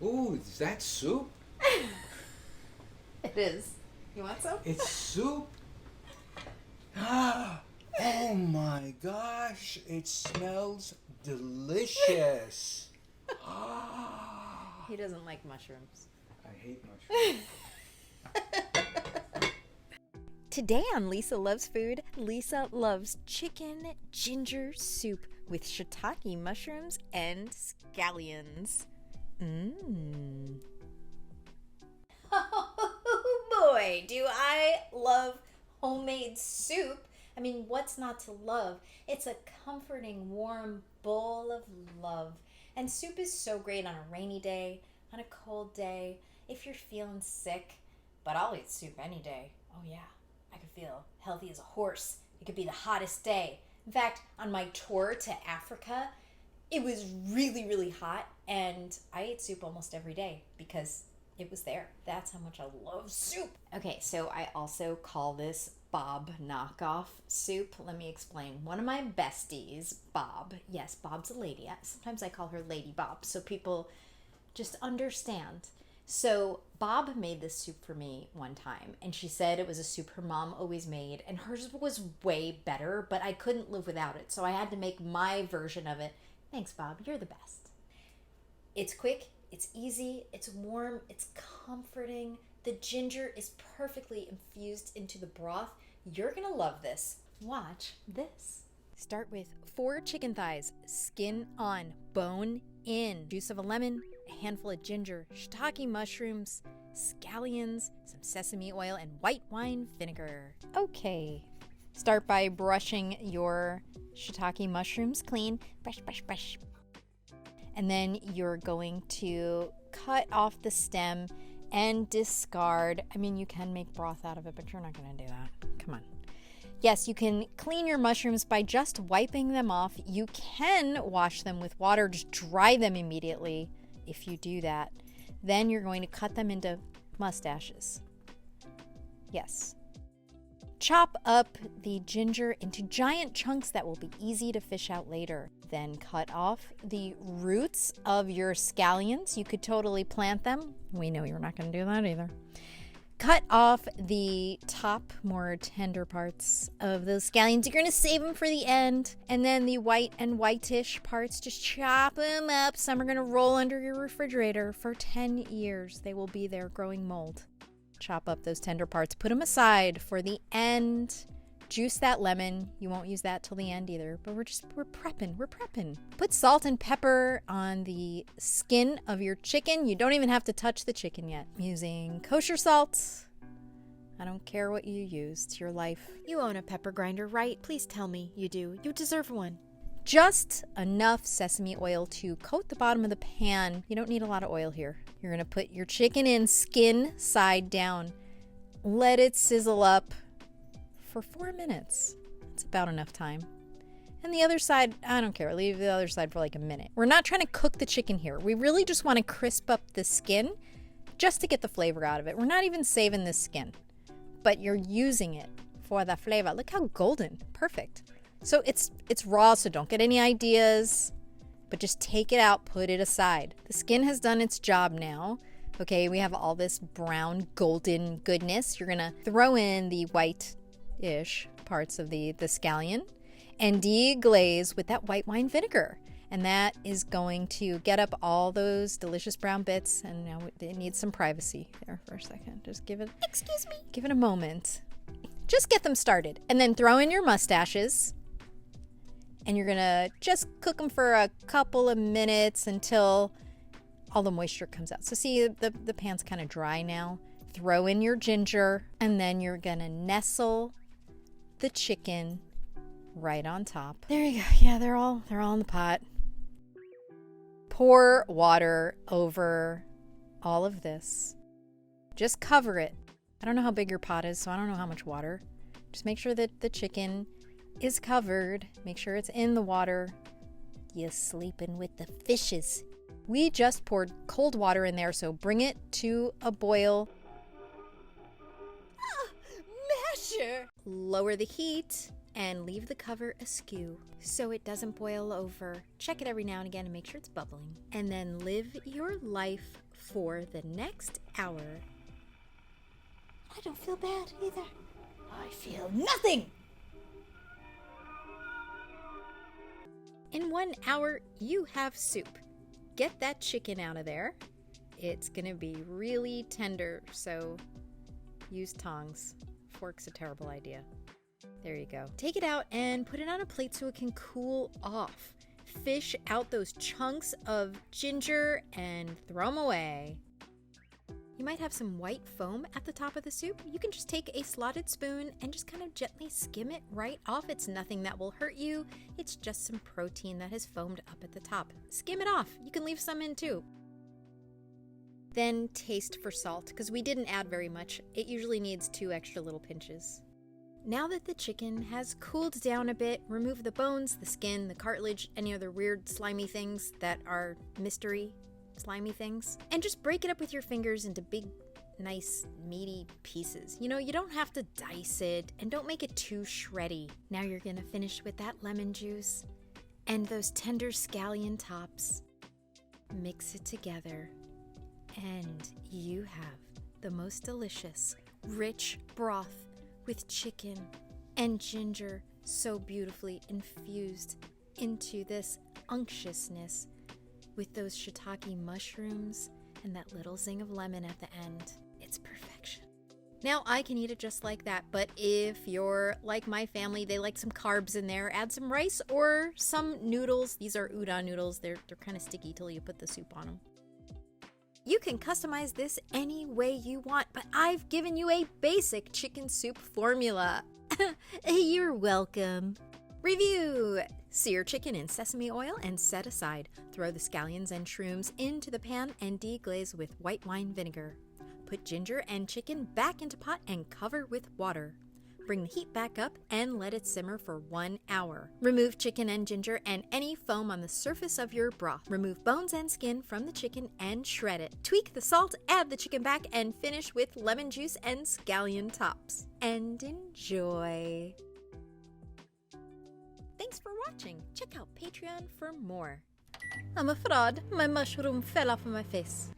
Ooh, is that soup? It is. You want some? It's soup? Oh my gosh, it smells delicious. He doesn't like mushrooms. I hate mushrooms. Today on Lisa Loves Food, Lisa loves chicken ginger soup with shiitake mushrooms and scallions. Oh boy, do I love homemade soup. I mean, what's not to love? It's a comforting, warm bowl of love. And soup is so great on a rainy day, on a cold day, if you're feeling sick. But I'll eat soup any day. Oh yeah, I could feel healthy as a horse. It could be the hottest day. In fact, on my tour to Africa, it was really, really hot, and I ate soup almost every day because it was there. That's how much I love soup. Okay, so I also call this Bob knockoff soup. Let me explain. One of my besties, Bob, yes, Bob's a lady. Sometimes I call her Lady Bob, so people just understand. So Bob made this soup for me one time, and she said it was a soup her mom always made, and hers was way better, but I couldn't live without it, so I had to make my version of it. Thanks, Bob. You're the best. It's quick, it's easy, it's warm, it's comforting. The ginger is perfectly infused into the broth. You're gonna love this. Watch this. Start with 4 chicken thighs, skin on, bone in, juice of a lemon, a handful of ginger, shiitake mushrooms, scallions, some sesame oil, and white wine vinegar. Okay. Start by brushing your shiitake mushrooms clean. Brush, brush, brush. And then you're going to cut off the stem and discard. I mean, you can make broth out of it, but you're not going to do that. Come on. Yes, you can clean your mushrooms by just wiping them off. You can wash them with water, just dry them immediately if you do that. Then you're going to cut them into mustaches. Yes. Chop up the ginger into giant chunks that will be easy to fish out later. Then cut off the roots of your scallions. You could totally plant them. We know you're not going to do that either. Cut off the top, more tender parts of those scallions. You're going to save them for the end. And then the white and whitish parts, just chop them up. Some are going to roll under your refrigerator for 10 years. They will be there growing mold. Chop up those tender parts, put them aside for the end. Juice that lemon. You won't use that till the end either, but we're prepping. Put salt and pepper on the skin of your chicken. You don't even have to touch the chicken yet. Using kosher salt. I don't care what you use, it's your life. You own a pepper grinder, right? Please tell me you do. You deserve one. Just enough sesame oil to coat the bottom of the pan. You don't need a lot of oil here. You're going to put your chicken in skin side down. Let it sizzle up for 4 minutes. That's about enough time. And the other side, I don't care. Leave the other side for like a minute. We're not trying to cook the chicken here. We really just want to crisp up the skin just to get the flavor out of it. We're not even saving the skin, but you're using it for the flavor. Look how golden. Perfect. So it's raw, so don't get any ideas, but just take it out, put it aside. The skin has done its job now. Okay, we have all this brown golden goodness. You're gonna throw in the white-ish parts of the scallion and deglaze with that white wine vinegar. And that is going to get up all those delicious brown bits. And now it needs some privacy there for a second. Just give it, Excuse me. give it a moment. Just get them started. And then throw in your mustaches. And you're gonna just cook them for a couple of minutes until all the moisture comes out. So see, the pan's kind of dry now. Throw in your ginger, and then you're gonna nestle the chicken right on top. There you go. Yeah, they're all in the pot. Pour water over all of this. Just cover it. I don't know how big your pot is, so I don't know how much water. Just make sure that the chicken is covered. Make sure it's in the water. You're sleeping with the fishes. We just poured cold water in there, so bring it to a boil. Masher. Lower the heat and leave the cover askew so it doesn't boil over. Check it every now and again and make sure it's bubbling. And then live your life for the next hour. I don't feel bad either. I feel nothing. In 1 hour, you have soup. Get that chicken out of there. It's gonna be really tender, so use tongs. Fork's a terrible idea. There you go. Take it out and put it on a plate so it can cool off. Fish out those chunks of ginger and throw them away. You might have some white foam at the top of the soup. You can just take a slotted spoon and just kind of gently skim it right off. It's nothing that will hurt you. It's just some protein that has foamed up at the top. Skim it off. You can leave some in too. Then taste for salt, because we didn't add very much. It usually needs 2 extra little pinches. Now that the chicken has cooled down a bit, remove the bones, the skin, the cartilage, any other weird slimy things that are mystery slimy things, and just break it up with your fingers into big, nice, meaty pieces. You know, you don't have to dice it, and don't make it too shreddy. Now you're gonna finish with that lemon juice and those tender scallion tops. Mix it together, and you have the most delicious, rich broth with chicken and ginger so beautifully infused into this unctuousness with those shiitake mushrooms and that little zing of lemon at the end. It's perfection. Now I can eat it just like that, but if you're like my family, they like some carbs in there, add some rice or some noodles. These are udon noodles. They're kind of sticky till you put the soup on them. You can customize this any way you want, but I've given you a basic chicken soup formula. You're welcome. Review! Sear chicken in sesame oil and set aside. Throw the scallions and shrooms into the pan and deglaze with white wine vinegar. Put ginger and chicken back into pot and cover with water. Bring the heat back up and let it simmer for 1 hour. Remove chicken and ginger and any foam on the surface of your broth. Remove bones and skin from the chicken and shred it. Tweak the salt, add the chicken back, and finish with lemon juice and scallion tops. And enjoy! Thanks for watching. Check out Patreon for more. I'm a fraud. My mushroom fell off of my face.